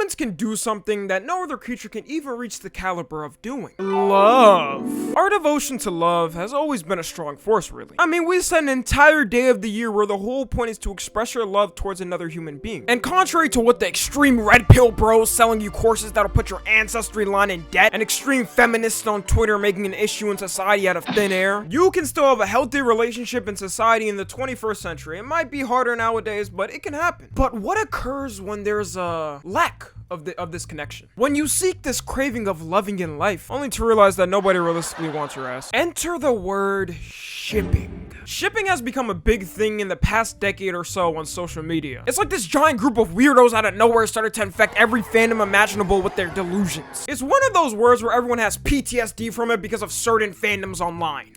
humans can do something that no other creature can even reach the caliber of doing. Love. Our devotion to love has always been a strong force, really. I mean, we spend an entire day of the year where the whole point is to express your love towards another human being. And contrary to what the extreme red pill bros selling you courses that'll put your ancestry line in debt, and extreme feminists on Twitter making an issue in society out of thin air, you can still have a healthy relationship in society in the 21st century. It might be harder nowadays, but it can happen. But what occurs when there's a lack of this connection? When you seek this craving of loving in life, only to realize that nobody realistically wants your ass. Enter the word shipping. Shipping has become a big thing in the past decade or so on social media. It's like this giant group of weirdos out of nowhere started to infect every fandom imaginable with their delusions. It's one of those words where everyone has PTSD from it because of certain fandoms online.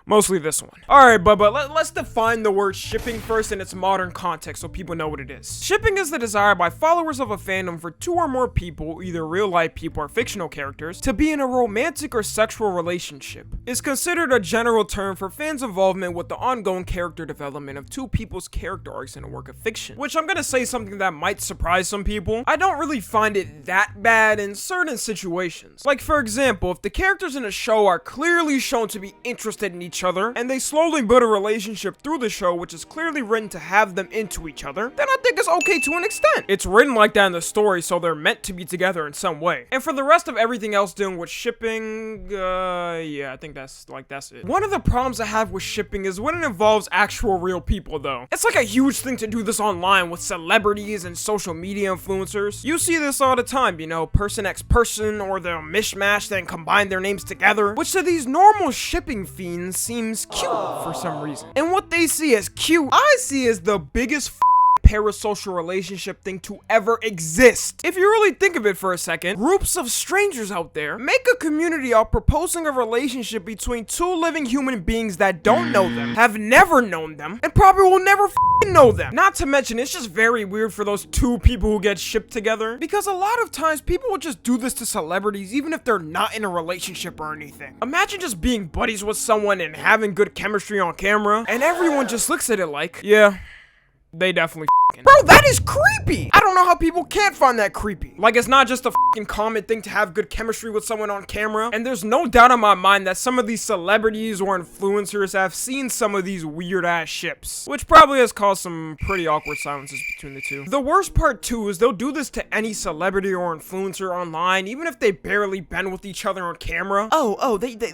Mostly this one. Alright, but let's define the word shipping first in its modern context so people know what it is. Shipping is the desire by followers of a fandom for two or more people, either real life people or fictional characters, to be in a romantic or sexual relationship. It's considered a general term for fans' involvement with the ongoing character development of two people's character arcs in a work of fiction. Which I'm gonna say something that might surprise some people. I don't really find it that bad in certain situations. Like for example, if the characters in a show are clearly shown to be interested in each other, and they slowly build a relationship through the show which is clearly written to have them into each other, then I think it's okay to an extent. It's written like that in the story, so they're meant to be together in some way. And for the rest of everything else dealing with shipping, yeah, I think that's it. One of the problems I have with shipping is when it involves actual real people though. It's like a huge thing to do this online with celebrities and social media influencers. You see this all the time, you know, person X person, or they'll mishmash then combine their names together, which to these normal shipping fiends seems cute for some reason. And what they see as cute, I see as the biggest parasocial relationship thing to ever exist. If you really think of it for a second, groups of strangers out there make a community of proposing a relationship between two living human beings that don't know them, have never known them, and probably will never know them. Not to mention, it's just very weird for those two people who get shipped together, because a lot of times people will just do this to celebrities even if they're not in a relationship or anything. Imagine just being buddies with someone and having good chemistry on camera, and everyone just looks at it like, yeah, they definitely bro, that is creepy! I don't know how people can't find that creepy. Like, it's not just a common thing to have good chemistry with someone on camera, and there's no doubt in my mind that some of these celebrities or influencers have seen some of these weird-ass ships, which probably has caused some pretty awkward silences between the two. The worst part, too, is they'll do this to any celebrity or influencer online, even if they barely been with each other on camera.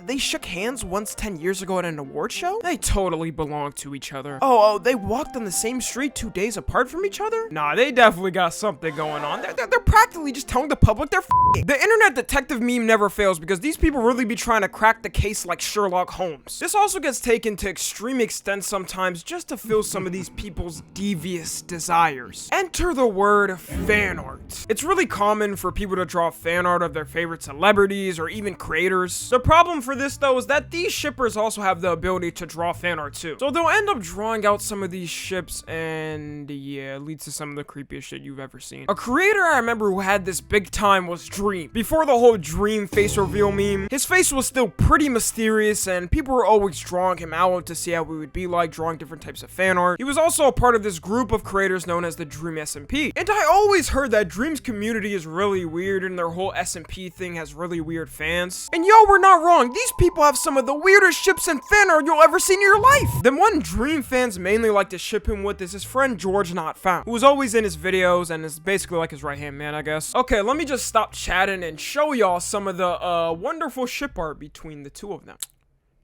They shook hands once 10 years ago at an award show? They totally belong to each other. They walked on the same street 2 days apart from each other? Nah, they definitely got something going on. They're practically just telling the public they're f***ing. The internet detective meme never fails because these people really be trying to crack the case like Sherlock Holmes. This also gets taken to extreme extents sometimes just to fill some of these people's devious desires. Enter the word fan art. It's really common for people to draw fan art of their favorite celebrities or even creators. The problem for this though is that these shippers also have the ability to draw fan art too. So they'll end up drawing out some of these ships, and yeah, it leads to some of the creepiest shit you've ever seen. A creator I remember who had this big time was Dream. Before the whole Dream face reveal meme, his face was still pretty mysterious and people were always drawing him out to see how he would be like drawing different types of fan art. He was also a part of this group of creators known as the Dream SMP. And I always heard that Dream's community is really weird and their whole SMP thing has really weird fans. And yo, we're not wrong. These people have some of the weirdest ships and fan art you'll ever see in your life. The one Dream fans mainly like to ship him with is his friend George Not Found, who was always in his videos and is basically like his right-hand man, I guess. Okay, let me just stop chatting and show y'all some of the wonderful ship art between the two of them.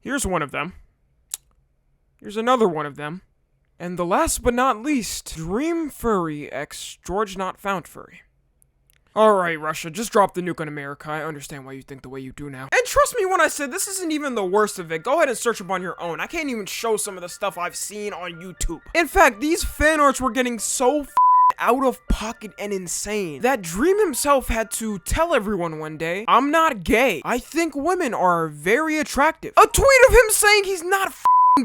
Here's one of them. Here's another one of them. And the last but not least, Dream Furry x George Not Found Furry. Alright, Russia, just drop the nuke on America. I understand why you think the way you do now. And trust me when I say this isn't even the worst of it. Go ahead and search up on your own. I can't even show some of the stuff I've seen on YouTube. In fact, these fan arts were getting so out of pocket and insane that Dream himself had to tell everyone one day, "I'm not gay. I think women are very attractive." A tweet of him saying he's not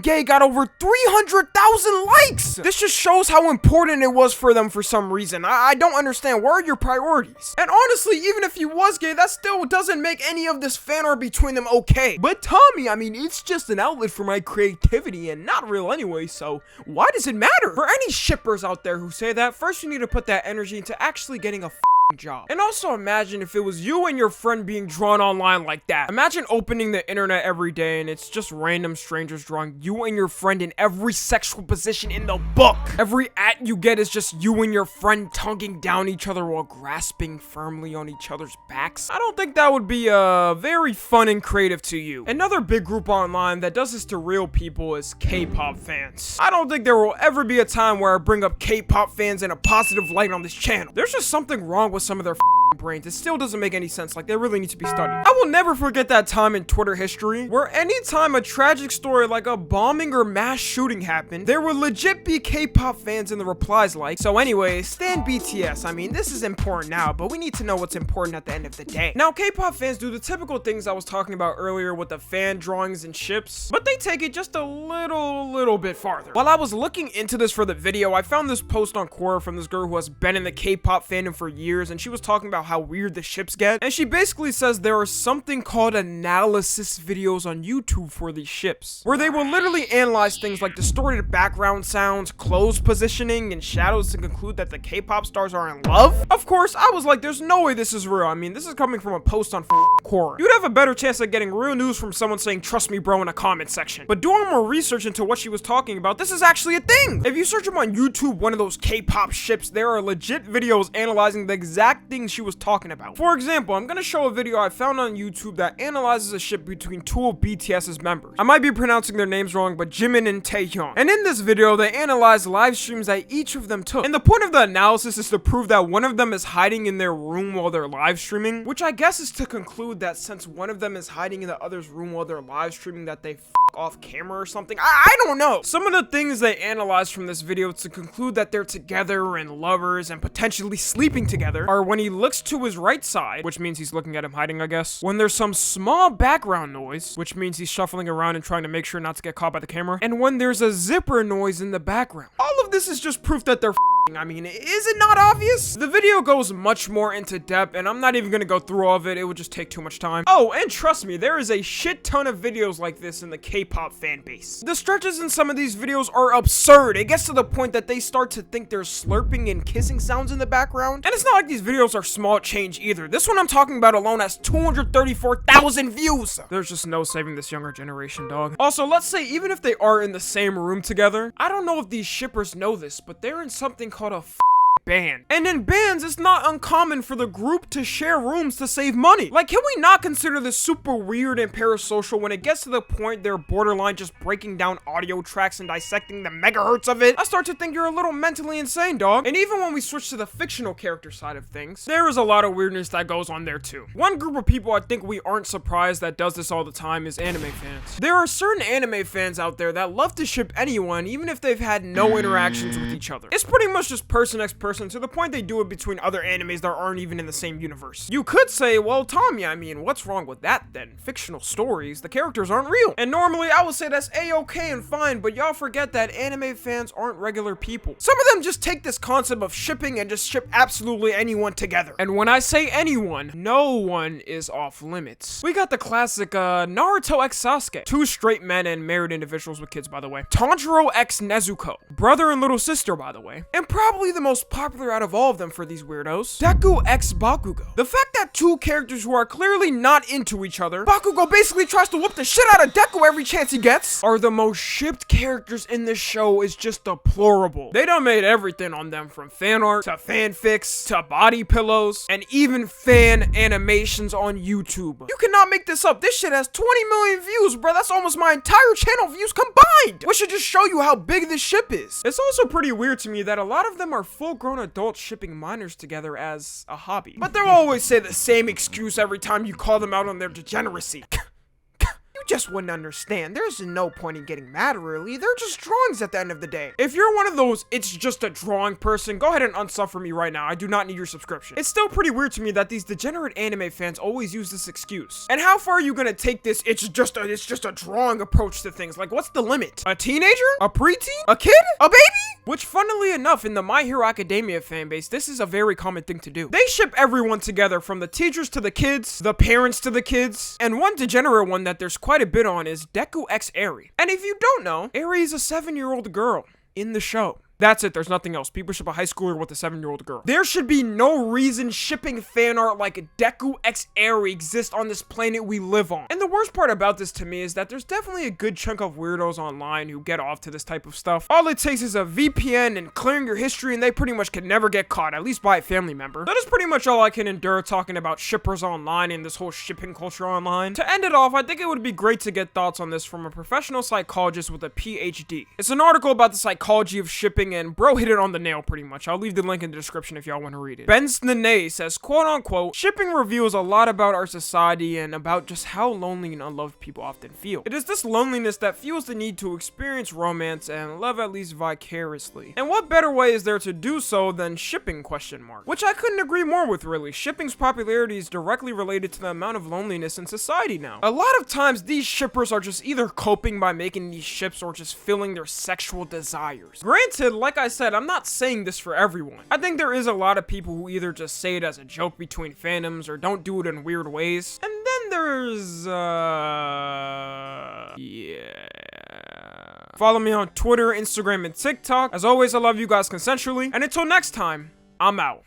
gay got over 300,000 likes. This just shows how important it was for them for some reason. I don't understand. Where are your priorities? And honestly, even if he was gay, that still doesn't make any of this fan art between them okay. But Tommy, I mean, it's just an outlet for my creativity and not real anyway, so why does it matter? For any shippers out there who say that, first you need to put that energy into actually getting a job. And also imagine if it was you and your friend being drawn online like that. Imagine opening the internet every day and it's just random strangers drawing you and your friend in every sexual position in the book. Every at you get is just you and your friend tonguing down each other while grasping firmly on each other's backs. I don't think that would be very fun and creative to you. Another big group online that does this to real people is K-pop fans. I don't think there will ever be a time where I bring up K-pop fans in a positive light on this channel. There's just something wrong with some of their brains. It still doesn't make any sense. Like, they really need to be studied. I will never forget that time in Twitter history where anytime a tragic story like a bombing or mass shooting happened, there would legit be K-pop fans in the replies like, so anyway, stan BTS. I mean, this is important now, but we need to know what's important at the end of the day. Now, K-pop fans do the typical things I was talking about earlier with the fan drawings and ships, but they take it just a little bit farther. While I was looking into this for the video, I found this post on Quora from this girl who has been in the K-pop fandom for years, and she was talking about how weird the ships get, and she basically says there are something called analysis videos on YouTube for these ships, where they will literally analyze things like distorted background sounds, clothes positioning, and shadows to conclude that the K-pop stars are in love. Of course, I was like, there's no way this is real. I mean, this is coming from a post on Quora. You'd have a better chance of getting real news from someone saying, trust me bro, in a comment section. But doing more research into what she was talking about, this is actually a thing. If you search up on YouTube one of those K-pop ships, there are legit videos analyzing the exact things she was talking about. For example, I'm gonna show a video I found on YouTube that analyzes a ship between two of BTS's members. I might be pronouncing their names wrong, but Jimin and Taehyung. And in this video, they analyze live streams that each of them took. And the point of the analysis is to prove that one of them is hiding in their room while they're live streaming, which I guess is to conclude that since one of them is hiding in the other's room while they're live streaming, that they off camera or something. I don't know. Some of the things they analyzed from this video to conclude that they're together and lovers and potentially sleeping together are when he looks to his right side, which means he's looking at him hiding, I guess. When there's some small background noise, which means he's shuffling around and trying to make sure not to get caught by the camera. And when there's a zipper noise in the background. All of this is just proof that they're I mean, is it not obvious? The video goes much more into depth, and I'm not even gonna go through all of it. It would just take too much time. Oh, and trust me, there is a shit ton of videos like this in the K-pop fan base. The stretches in some of these videos are absurd. It gets to the point that they start to think there's slurping and kissing sounds in the background. And it's not like these videos are small change either. This one I'm talking about alone has 234,000 views. There's just no saving this younger generation, dog. Also, let's say even if they are in the same room together, I don't know if these shippers know this, but they're in something called a band. And in bands, it's not uncommon for the group to share rooms to save money. Like, can we not consider this super weird and parasocial when it gets to the point they're borderline just breaking down audio tracks and dissecting the megahertz of it? I start to think you're a little mentally insane, dog. And even when we switch to the fictional character side of things, there is a lot of weirdness that goes on there too. One group of people I think we aren't surprised that does this all the time is anime fans. There are certain anime fans out there that love to ship anyone even if they've had no interactions with each other. It's pretty much just person x person to the point they do it between other animes that aren't even in the same universe. You could say, well, Tommy, I mean, what's wrong with that then? Fictional stories, the characters aren't real. And normally I would say that's a-okay and fine, but y'all forget that anime fans aren't regular people. Some of them just take this concept of shipping and just ship absolutely anyone together. And when I say anyone, no one is off limits. We got the classic Naruto x Sasuke, two straight men and married individuals with kids, by the way. Tanjiro x Nezuko, brother and little sister, by the way. And probably the most popular out of all of them for these weirdos, Deku x Bakugo. The fact that two characters who are clearly not into each other, Bakugo basically tries to whoop the shit out of Deku every chance he gets, are the most shipped characters in this show is just deplorable. They done made everything on them from fan art to fanfics to body pillows and even fan animations on YouTube. You cannot make this up. This shit has 20 million views, bro. That's almost my entire channel views combined. Which should just show you how big this ship is. It's also pretty weird to me that a lot of them are full-grown adults shipping minors together as a hobby. But they'll always say the same excuse every time you call them out on their degeneracy. You just wouldn't understand. There's no point in getting mad, really. They're just drawings at the end of the day. If you're one of those it's just a drawing person, go ahead and unsub me right now. I do not need your subscription. It's still pretty weird to me that these degenerate anime fans always use this excuse. And how far are you gonna take this it's just a drawing approach to things? Like, what's the limit? A teenager? A preteen? A kid? A baby? Which, funnily enough, in the My Hero Academia fanbase, this is a very common thing to do. They ship everyone together, from the teachers to the kids, the parents to the kids, and one degenerate one that there's quite a bit on is Deku x Eri. And if you don't know, Eri is a 7-year-old girl in the show. That's it, there's nothing else. People ship a high schooler with a 7-year-old girl. There should be no reason shipping fan art like Deku X Airy exists on this planet we live on. And the worst part about this to me is that there's definitely a good chunk of weirdos online who get off to this type of stuff. All it takes is a VPN and clearing your history and they pretty much can never get caught, at least by a family member. That is pretty much all I can endure talking about shippers online and this whole shipping culture online. To end it off, I think it would be great to get thoughts on this from a professional psychologist with a PhD. It's an article about the psychology of shipping and bro hit it on the nail pretty much. I'll leave the link in the description if y'all want to read it. Ben Snene says, quote unquote, shipping reveals a lot about our society and about just how lonely and unloved people often feel. It is this loneliness that fuels the need to experience romance and love at least vicariously. And what better way is there to do so than shipping ? Which I couldn't agree more with really. Shipping's popularity is directly related to the amount of loneliness in society now. A lot of times these shippers are just either coping by making these ships or just filling their sexual desires. Granted, like I said, I'm not saying this for everyone. I think there is a lot of people who either just say it as a joke between fandoms or don't do it in weird ways. And then there's, yeah. Follow me on Twitter, Instagram, and TikTok. As always, I love you guys consensually. And until next time, I'm out.